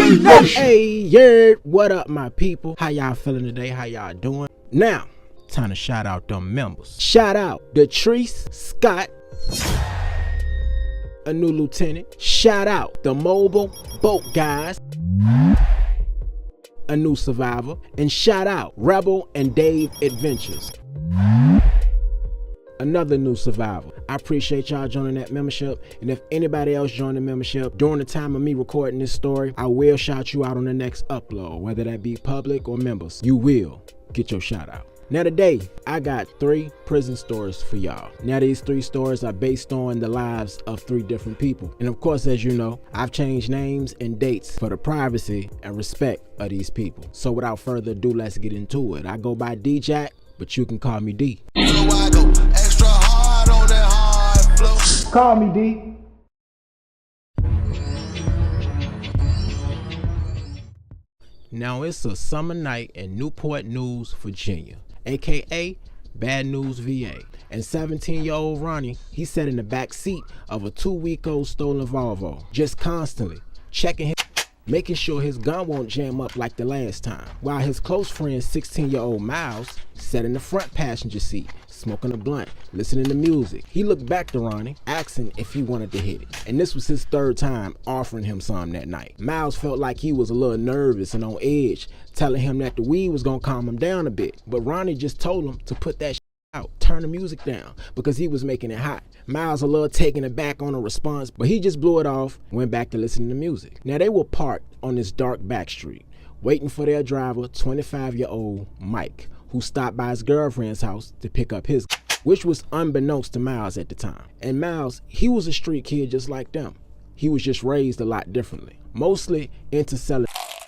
Hey, yeah, what up, my people? How y'all feeling today? How y'all doing? Now, time to shout out them members. Shout out Detrice Scott, a new lieutenant. Shout out the Mobile Boat Guys, a new survivor. And shout out Rebel and Dave Adventures, another new survivor. I appreciate y'all joining that membership, and if anybody else joined the membership during the time of me recording this story, I will shout you out on the next upload, whether that be public or members. You will get your shout out. Now today, I got 3 prison stories for y'all. Now these 3 stories are based on the lives of 3 different people. And of course, as you know, I've changed names and dates for the privacy and respect of these people. So without further ado, let's get into it. I go by D-Jack, but you can call me D. Call me D. Now it's a summer night in Newport News, Virginia, aka Bad News, VA. And 17-year-old Ronnie, he sat in the back seat of a 2-week-old stolen Volvo, just constantly checking his, making sure his gun won't jam up like the last time, while his close friend 16-year-old Miles sat in the front passenger seat, smoking a blunt, listening to music. He looked back to Ronnie, asking if he wanted to hit it. And this was his 3rd time offering him some that night. Miles felt like he was a little nervous and on edge, telling him that the weed was gonna calm him down a bit. But Ronnie just told him to put that out, turn the music down, because he was making it hot. Miles a little taken aback on a response, but he just blew it off, went back to listening to music. Now they were parked on this dark back street, waiting for their driver, 25-year-old Mike, who stopped by his girlfriend's house to pick up his, which was unbeknownst to Miles at the time. And Miles, he was a street kid just like them. He was just raised a lot differently, mostly into selling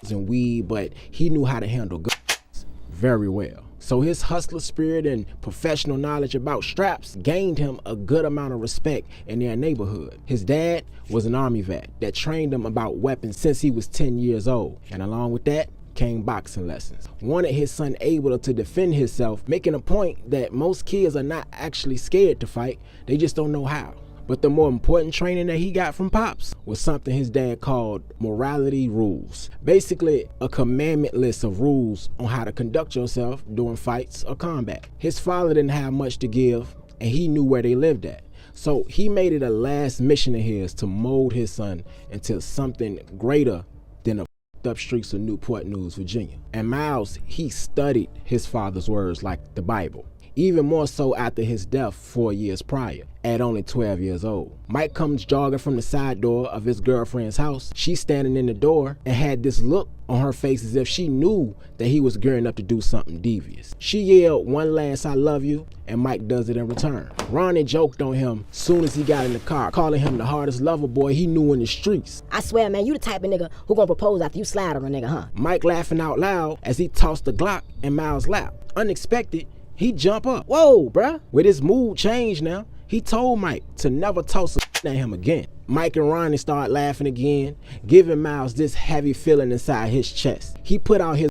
and weed, but he knew how to handle guns very well. So his hustler spirit and professional knowledge about straps gained him a good amount of respect in their neighborhood. His dad was an Army vet that trained him about weapons since he was 10 years old, and along with that came boxing lessons. Wanted his son able to defend himself, making a point that most kids are not actually scared to fight, they just don't know how. But the more important training that he got from Pops was something his dad called morality rules. Basically, a commandment list of rules on how to conduct yourself during fights or combat. His father didn't have much to give, and he knew where they lived at. So he made it a last mission of his to mold his son into something greater than a up streets of Newport News, Virginia. And Miles, he studied his father's words like the Bible, even more so after his death 4 years prior, at only 12 years old. Mike comes jogging from the side door of his girlfriend's house. She's standing in the door and had this look on her face as if she knew that he was gearing up to do something devious. She yelled one last "I love you," and Mike does it in return. Ronnie joked on him soon as he got in the car, calling him the hardest lover boy he knew in the streets. I swear, man, you the type of nigga who gonna propose after you slide on a nigga, huh? Mike laughing out loud as he tossed the Glock in Miles' lap. Unexpected, he jump up. Whoa, bruh. With his mood changed now, he told Mike to never toss a at him again. Mike and Ronnie start laughing again, giving Miles this heavy feeling inside his chest. He put out his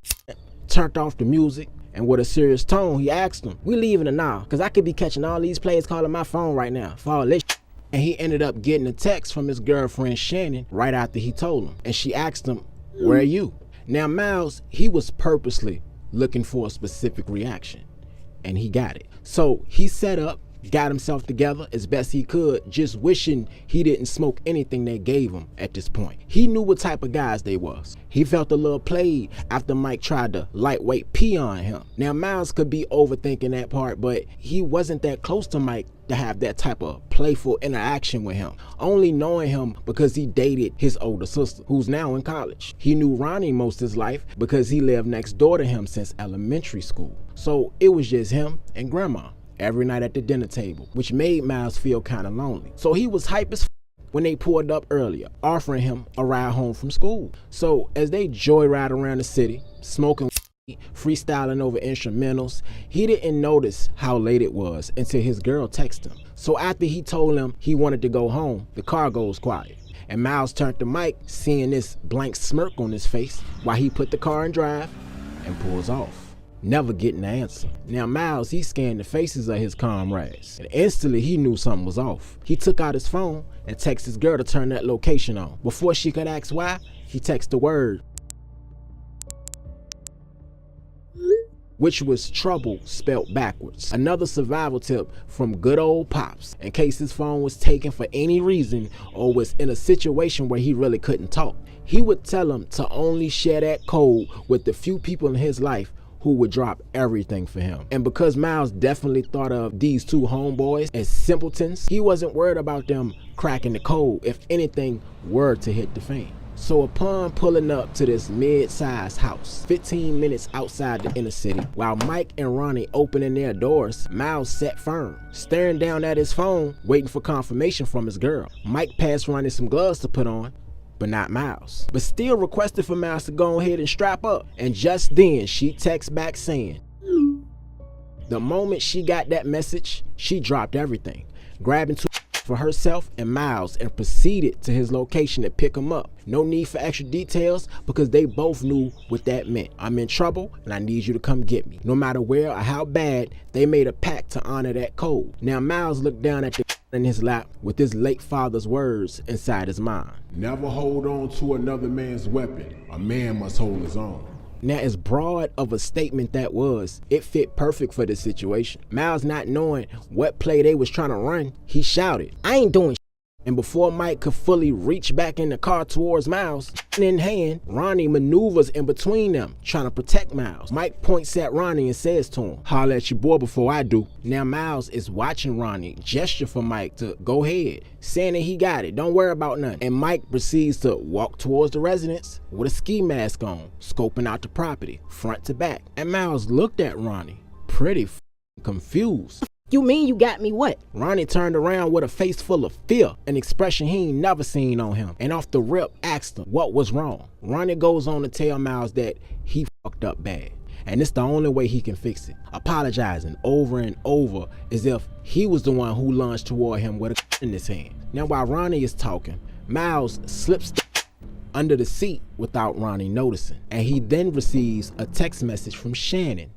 turned off the music, and with a serious tone, he asked him, "We leaving or now? Cause I could be catching all these players calling my phone right now for all this." And he ended up getting a text from his girlfriend Shannon right after he told him. And she asked him, "Where are you?" Now Miles, he was purposely looking for a specific reaction, and he got it. So he set up, got himself together as best he could, just wishing he didn't smoke anything they gave him at this point. He knew what type of guys they was. He felt a little played after Mike tried to lightweight pee on him. Now Miles could be overthinking that part, but he wasn't that close to Mike to have that type of playful interaction with him, only knowing him because he dated his older sister, who's now in college. He knew Ronnie most of his life because he lived next door to him since elementary school. So it was just him and grandma every night at the dinner table, which made Miles feel kind of lonely. So he was hype as when they pulled up earlier, offering him a ride home from school. So as they joyride around the city, smoking, freestyling over instrumentals, he didn't notice how late it was until his girl texted him. So after he told him he wanted to go home, the car goes quiet. And Miles turned to Mike, seeing this blank smirk on his face, while he put the car in drive and pulls off, never getting an answer. Now Miles, he scanned the faces of his comrades, and instantly he knew something was off. He took out his phone and texted his girl to turn that location on. Before she could ask why, he texted the word, which was trouble spelled backwards. Another survival tip from good old Pops, in case his phone was taken for any reason or was in a situation where he really couldn't talk. He would tell him to only share that code with the few people in his life who would drop everything for him. And because Miles definitely thought of these two homeboys as simpletons, he wasn't worried about them cracking the code if anything were to hit the fan. So upon pulling up to this mid-sized house, 15 minutes outside the inner city, while Mike and Ronnie opening their doors, Miles sat firm, staring down at his phone, waiting for confirmation from his girl. Mike passed Ronnie some gloves to put on, but not Miles. But still requested for Miles to go ahead and strap up. And just then, she texts back saying, the moment she got that message, she dropped everything, grabbing two for herself and Miles and proceeded to his location to pick him up. No need for extra details because they both knew what that meant. I'm in trouble and I need you to come get me. No matter where or how bad, they made a pact to honor that code. Now Miles looked down at the in his lap with his late father's words inside his mind. Never hold on to another man's weapon. A man must hold his own. Now, as broad of a statement that was, it fit perfect for this situation. Miles, not knowing what play they was trying to run, he shouted, I ain't doing shit. And before Mike could fully reach back in the car towards Miles, in hand, Ronnie maneuvers in between them, trying to protect Miles. Mike points at Ronnie and says to him, holler at your boy before I do. Now Miles is watching Ronnie gesture for Mike to go ahead, saying that he got it, don't worry about nothing. And Mike proceeds to walk towards the residence with a ski mask on, scoping out the property, front to back. And Miles looked at Ronnie, pretty confused. You mean you got me what? Ronnie turned around with a face full of fear, an expression he ain't never seen on him, and off the rip asked him what was wrong. Ronnie goes on to tell Miles that he fucked up bad, and it's the only way he can fix it, apologizing over and over as if he was the one who lunged toward him with a in his hand. Now while Ronnie is talking, Miles slips under the seat without Ronnie noticing, and he then receives a text message from Shannon.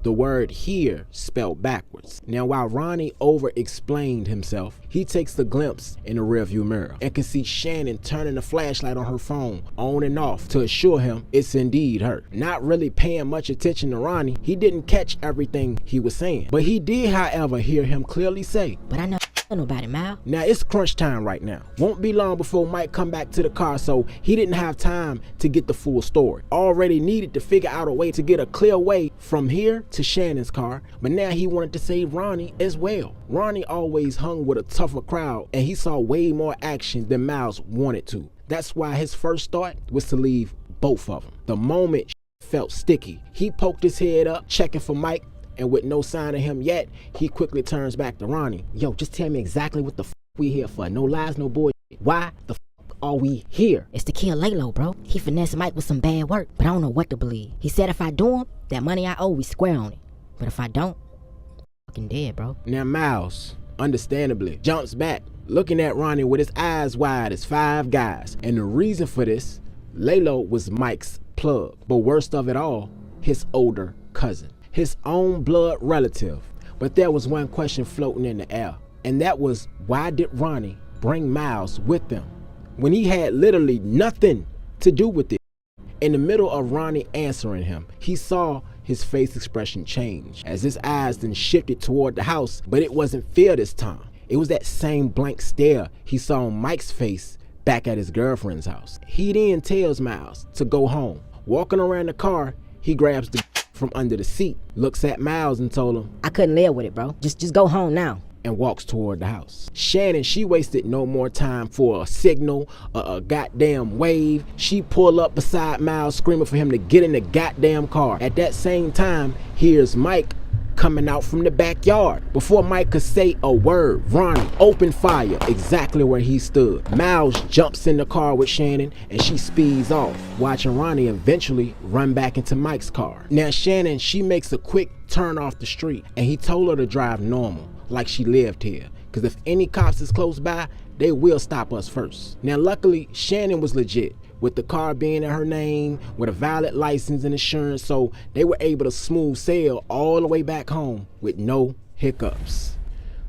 The word here spelled backwards. Now while Ronnie over-explained himself, he takes a glimpse in the rearview mirror and can see Shannon turning the flashlight on her phone on and off to assure him it's indeed her. Not really paying much attention to Ronnie, he didn't catch everything he was saying. But he did, however, hear him clearly say, but I know nobody, Mal. Now it's crunch time right now. Won't be long before Mike come back to the car, so he didn't have time to get the full story. Already needed to figure out a way to get a clear way from here to Shannon's car, but now he wanted to save Ronnie as well. Ronnie always hung with a tougher crowd, and he saw way more action than Miles wanted to. That's why his first thought was to leave both of them. The moment felt sticky, he poked his head up, checking for Mike, and with no sign of him yet, he quickly turns back to Ronnie. Yo, just tell me exactly what the f we here for. No lies, no bullshit. Why the f are we here? It's to kill Laylo, bro. He finessed Mike with some bad work, but I don't know what to believe. He said if I do him, that money I owe, we square on it. But if I don't, I'm fucking dead, bro. Now Miles, understandably, jumps back, looking at Ronnie with his eyes wide as five guys. And the reason for this, Laylo was Mike's plug. But worst of it all, his older cousin. His own blood relative. But there was one question floating in the air, and that was, why did Ronnie bring Miles with them when he had literally nothing to do with it? In the middle of Ronnie answering him, he saw his face expression change as his eyes then shifted toward the house, but it wasn't fear this time. It was that same blank stare he saw on Mike's face back at his girlfriend's house. He then tells Miles to go home. Walking around the car, he grabs the from under the seat, looks at Miles and told him, I couldn't live with it, bro. Just go home now. And walks toward the house. Shannon, she wasted no more time for a signal, a goddamn wave. She pulled up beside Miles, screaming for him to get in the goddamn car. At that same time, here's Mike coming out from the backyard. Before Mike could say a word, Ronnie opened fire exactly where he stood. Miles jumps in the car with Shannon and she speeds off, watching Ronnie eventually run back into Mike's car. Now Shannon, she makes a quick turn off the street and he told her to drive normal, like she lived here, because if any cops is close by, they will stop us first. Now luckily, Shannon was legit, with the car being in her name, with a valid license and insurance, so they were able to smooth sail all the way back home with no hiccups.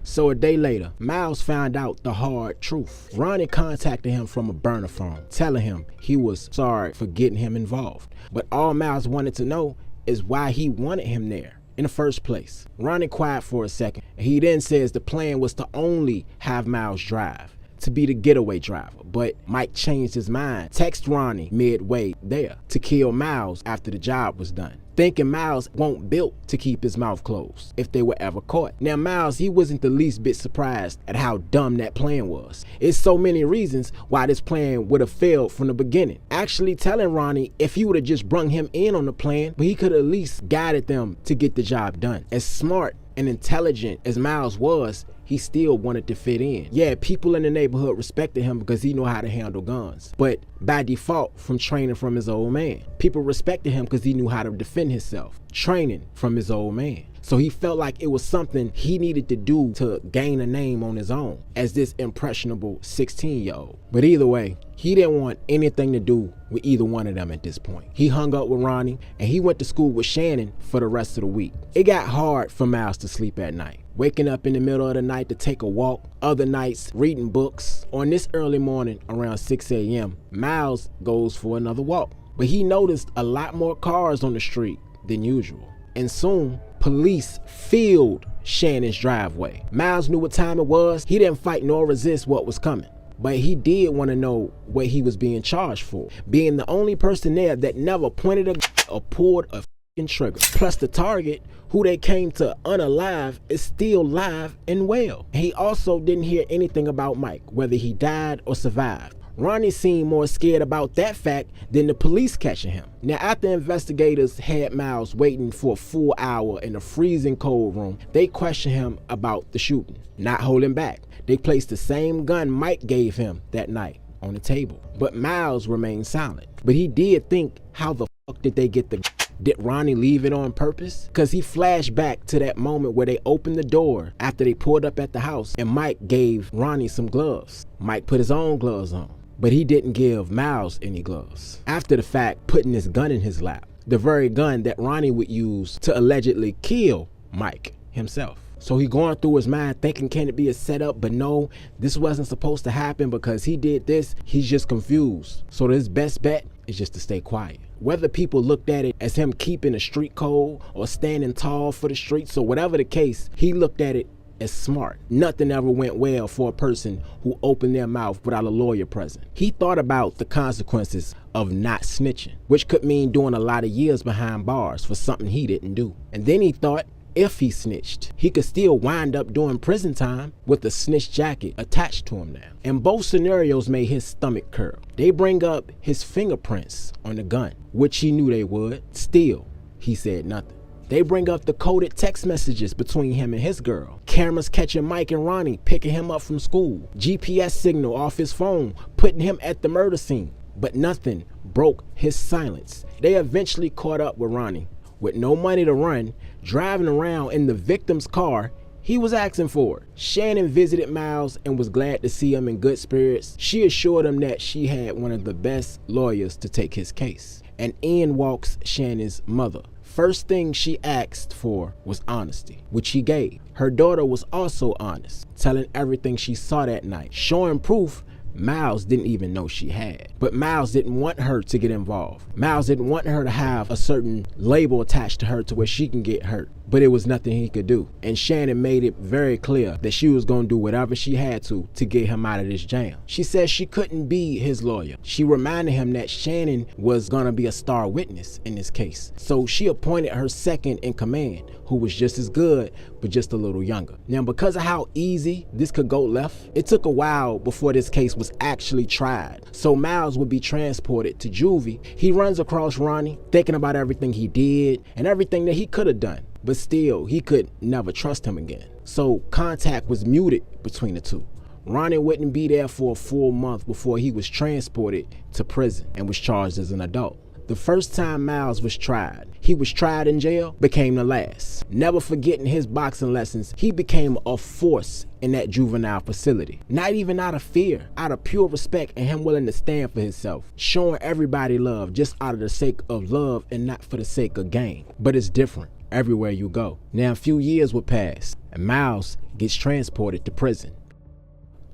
So a day later, Miles found out the hard truth. Ronnie contacted him from a burner phone, telling him he was sorry for getting him involved. But all Miles wanted to know is why he wanted him there in the first place. Ronnie quiet for a second, and he then says the plan was to only have Miles drive, to be the getaway driver. But Mike changed his mind, text Ronnie midway there to kill Miles after the job was done, thinking Miles won't built to keep his mouth closed if they were ever caught. Now Miles, he wasn't the least bit surprised at how dumb that plan was. It's so many reasons why this plan would have failed from the beginning. Actually telling Ronnie if he would have just brung him in on the plan, but he could at least guided them to get the job done. As smart and intelligent as Miles was, he still wanted to fit in. Yeah, people in the neighborhood respected him because he knew how to handle guns, but by default from training from his old man. People respected him because he knew how to defend himself, training from his old man. So he felt like it was something he needed to do to gain a name on his own as this impressionable 16-year-old. But either way, he didn't want anything to do with either one of them at this point. He hung up with Ronnie and he went to school with Shannon for the rest of the week. It got hard for Miles to sleep at night, waking up in the middle of the night to take a walk, other nights reading books. On this early morning around 6 a.m., Miles goes for another walk, but he noticed a lot more cars on the street than usual. And soon, police filled Shannon's driveway. Miles knew what time it was. He didn't fight nor resist what was coming, but he did want to know what he was being charged for, being the only person there that never pointed a gun or pulled a fucking trigger. Plus the target, who they came to unalive, is still live and well. He also didn't hear anything about Mike, whether he died or survived. Ronnie seemed more scared about that fact than the police catching him. Now, after investigators had Miles waiting for a full hour in a freezing cold room, they questioned him about the shooting, not holding back. They placed the same gun Mike gave him that night on the table, but Miles remained silent. But he did think, how the fuck did they get the gun? Did Ronnie leave it on purpose? Because he flashed back to that moment where they opened the door after they pulled up at the house and Mike gave Ronnie some gloves. Mike put his own gloves on, but he didn't give Miles any gloves. After the fact, putting his gun in his lap, the very gun that Ronnie would use to allegedly kill Mike himself. So he going through his mind thinking, can it be a setup? But no, this wasn't supposed to happen because he did this. He's just confused. So his best bet is just to stay quiet. Whether people looked at it as him keeping the street code or standing tall for the streets, so whatever the case, he looked at it as smart. Nothing ever went well for a person who opened their mouth without a lawyer present. He thought about the consequences of not snitching, which could mean doing a lot of years behind bars for something he didn't do. And then he thought, if he snitched, he could still wind up doing prison time with a snitch jacket attached to him now. And both scenarios made his stomach curl. They bring up his fingerprints on the gun, which he knew they would. Still, he said nothing. They bring up the coded text messages between him and his girl. Cameras catching Mike and Ronnie picking him up from school. GPS signal off his phone putting him at the murder scene. But nothing broke his silence. They eventually caught up with Ronnie. With no money to run, driving around in the victim's car he was asking for. Shannon visited Miles and was glad to see him in good spirits. She assured him that she had one of the best lawyers to take his case. And in walks Shannon's mother. First thing she asked for was honesty, which he gave. Her daughter was also honest, telling everything she saw that night, showing proof Miles didn't even know she had. But Miles didn't want her to get involved. Miles didn't want her to have a certain label attached to her to where she can get hurt. But it was nothing he could do. And Shannon made it very clear that she was going to do whatever she had to get him out of this jam. She said she couldn't be his lawyer. She reminded him that Shannon was going to be a star witness in this case. So she appointed her second in command, who was just as good, but just a little younger. Now, because of how easy this could go left, it took a while before this case was actually tried. So Miles would be transported to juvie. He runs across Ronnie, thinking about everything he did and everything that he could have done. But still, he could never trust him again. So contact was muted between the two. Ronnie wouldn't be there for a full month before he was transported to prison and was charged as an adult. The first time Miles was tried, he was tried in jail, became the last. Never forgetting his boxing lessons, he became a force in that juvenile facility. Not even out of fear, out of pure respect and him willing to stand for himself. Showing everybody love just out of the sake of love and not for the sake of gain. But it's different. everywhere you go. Now a few years would pass and Miles gets transported to prison.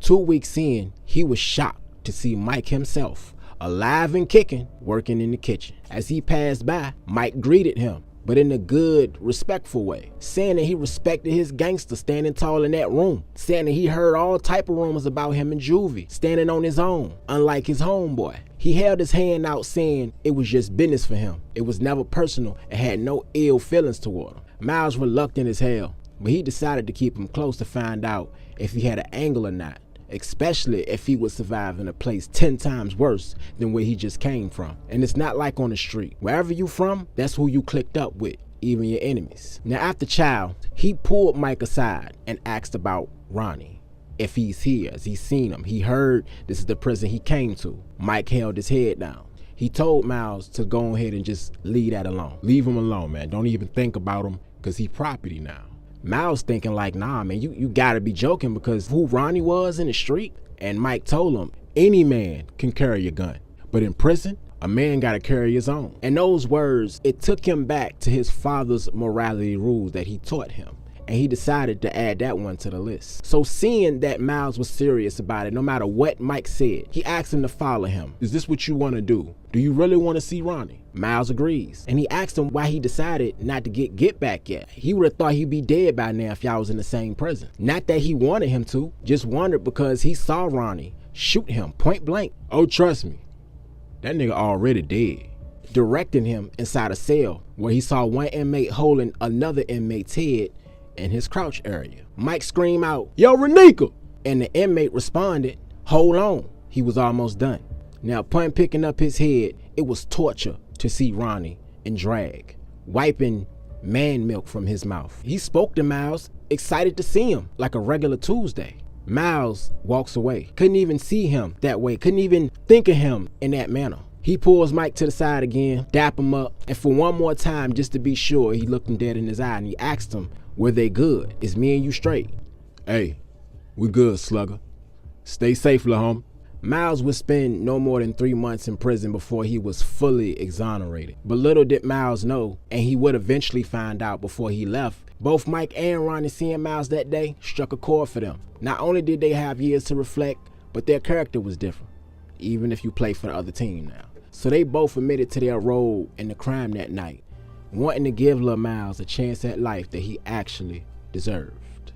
2 weeks in, he was shocked to see Mike himself, alive and kicking, working in the kitchen. As he passed by, Mike greeted him, but in a good, respectful way, saying that he respected his gangster standing tall in that room, saying that he heard all type of rumors about him and Juvie standing on his own, unlike his homeboy. He held his hand out saying it was just business for him. It was never personal and had no ill feelings toward him. Miles reluctant as hell, but he decided to keep him close to find out if he had an angle or not, especially if he would survive in a place 10 times worse than where he just came from. And it's not like on the street. Wherever you from, that's who you clicked up with, even your enemies. Now after Child, he pulled Mike aside and asked about Ronnie. If he's here, as he's seen him. He heard this is the prison he came to. Mike held his head down. He told Miles to go ahead and just leave that alone. Leave him alone, man. Don't even think about him, because he property now. Miles thinking like, nah, man, you gotta be joking, because who Ronnie was in the street? And Mike told him, any man can carry a gun, but in prison, a man gotta carry his own. And those words, it took him back to his father's morality rules that he taught him. And he decided to add that one to the list. So seeing that Miles was serious about it, no matter what Mike said, he asked him to follow him. Is this what you want to do? Do you really want to see Ronnie? Miles agrees. And he asked him why he decided not to get back yet. He would have thought he'd be dead by now if y'all was in the same prison. Not that he wanted him to, just wondered because he saw Ronnie shoot him point blank. Oh, trust me, that nigga already dead. Directing him inside a cell where he saw one inmate holding another inmate's head in his crouch area. Mike screamed out, "Yo, Renika!" And the inmate responded, "Hold on." He was almost done. Now, upon picking up his head, it was torture to see Ronnie in drag, wiping man milk from his mouth. He spoke to Miles, excited to see him like a regular Tuesday. Miles walks away. Couldn't even see him that way. Couldn't even think of him in that manner. He pulls Mike to the side again, dap him up, and for one more time, just to be sure, he looked him dead in his eye and he asked him, were they good? Is me and you straight? Hey, we good, slugger. Stay safe, lil' homie. Miles would spend no more than 3 months in prison before he was fully exonerated. But little did Miles know, and he would eventually find out before he left, both Mike and Ronnie seeing Miles that day struck a chord for them. Not only did they have years to reflect, but their character was different, even if you play for the other team now. So they both admitted to their role in the crime that night, wanting to give Lil Miles a chance at life that he actually deserved.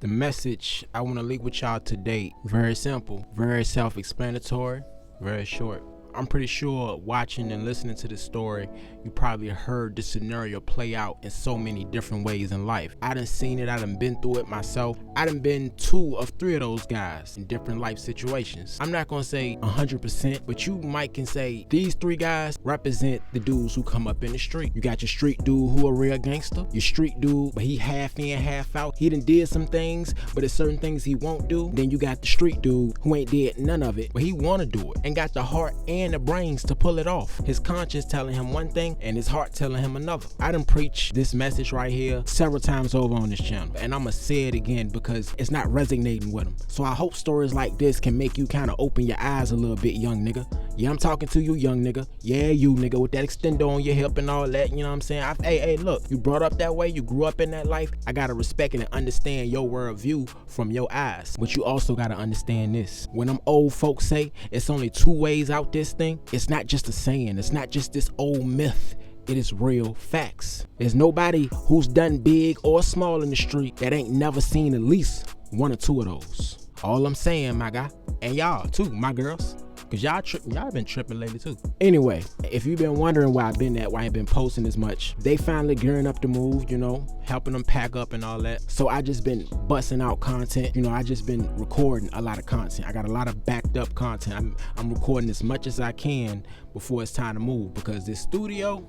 The message I want to leave with y'all today, very simple, very self-explanatory, very short. I'm pretty sure watching and listening to this story, you probably heard this scenario play out in so many different ways in life. I done seen it, I done been through it myself. I done been 2 of 3 of those guys in different life situations. I'm not gonna say 100%, but you might can say these 3 guys represent the dudes who come up in the street. You got your street dude who a real gangster, your street dude, but he half in, half out. He done did some things, but there's certain things he won't do. Then you got the street dude who ain't did none of it, but he wanna do it and got the heart and the brains to pull it off. His conscience telling him one thing and his heart telling him another. I done preached this message right here several times over on this channel, and I'm gonna say it again because it's not resonating with them. So I hope stories like this can make you kind of open your eyes a little bit, young nigga. Yeah, I'm talking to you, young nigga. Yeah, you nigga with that extender on your hip and all that, you know what I'm saying? Hey, look, you brought up that way, you grew up in that life. I gotta respect it and understand your worldview from your eyes. But you also gotta understand this. When them old folks say it's only 2 ways out this thing, it's not just a saying. It's not just this old myth. It is real facts. There's nobody who's done big or small in the street that ain't never seen at least 1 or 2 of those. All I'm saying, my guy, and y'all too, my girls, cause y'all been tripping lately too. Anyway, if you've been wondering where I've been at, why I ain't been posting as much, they finally gearing up to move, you know, helping them pack up and all that. So I just been busting out content. You know, I just been recording a lot of content. I got a lot of backed up content. I'm recording as much as I can before it's time to move, because this studio,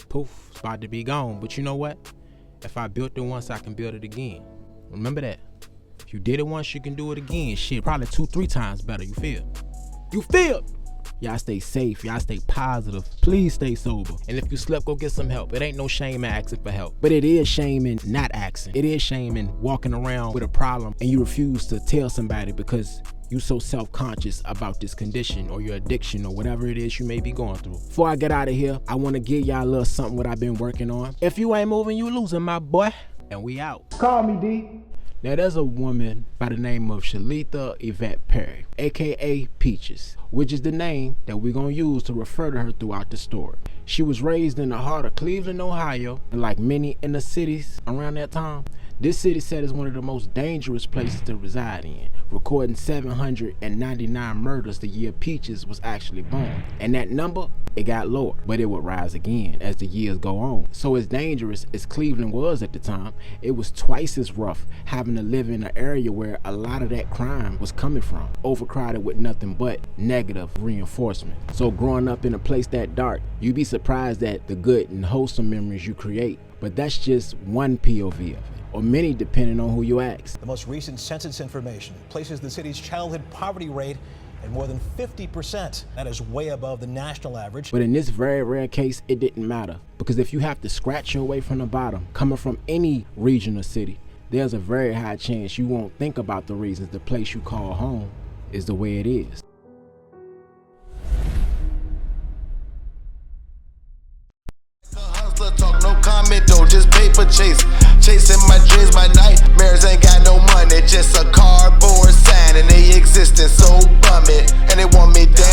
poof, it's about to be gone. But you know what? If I built it once, I can build it again. Remember that. If you did it once, you can do it again. Shit, probably 2-3 times better. You feel? You feel? Y'all stay safe, y'all stay positive. Please stay sober. And if you slept, go get some help. It ain't no shame in asking for help. But it is shame in not asking. It is shame in walking around with a problem and you refuse to tell somebody because you so self-conscious about this condition or your addiction or whatever it is you may be going through. Before I get out of here, I want to give y'all a little something what I've been working on. If you ain't moving, you losing, my boy. And we out. Call me, D. Now there's a woman by the name of Shalitha Yvette Perry, aka Peaches, which is the name that we're gonna use to refer to her throughout the story. She was raised in the heart of Cleveland, Ohio, and like many inner cities around that time, this city set is one of the most dangerous places to reside in, recording 799 murders the year Peaches was actually born. And that number, it got lower, but it would rise again as the years go on. So as dangerous as Cleveland was at the time, it was twice as rough having to live in an area where a lot of that crime was coming from, overcrowded with nothing but negative reinforcement. So growing up in a place that dark, you'd be surprised at the good and wholesome memories you create, but that's just one POV of it, or many depending on who you ask. The most recent census information places the city's childhood poverty rate at more than 50%. That is way above the national average. But in this very rare case, it didn't matter, because if you have to scratch your way from the bottom, coming from any region or city, there's a very high chance you won't think about the reasons the place you call home is the way it is. Talk, no comment though, just paper chase. Chasing my dreams, my nightmares ain't got no money. Just a cardboard sign and they existing so bummy. And they want me dead.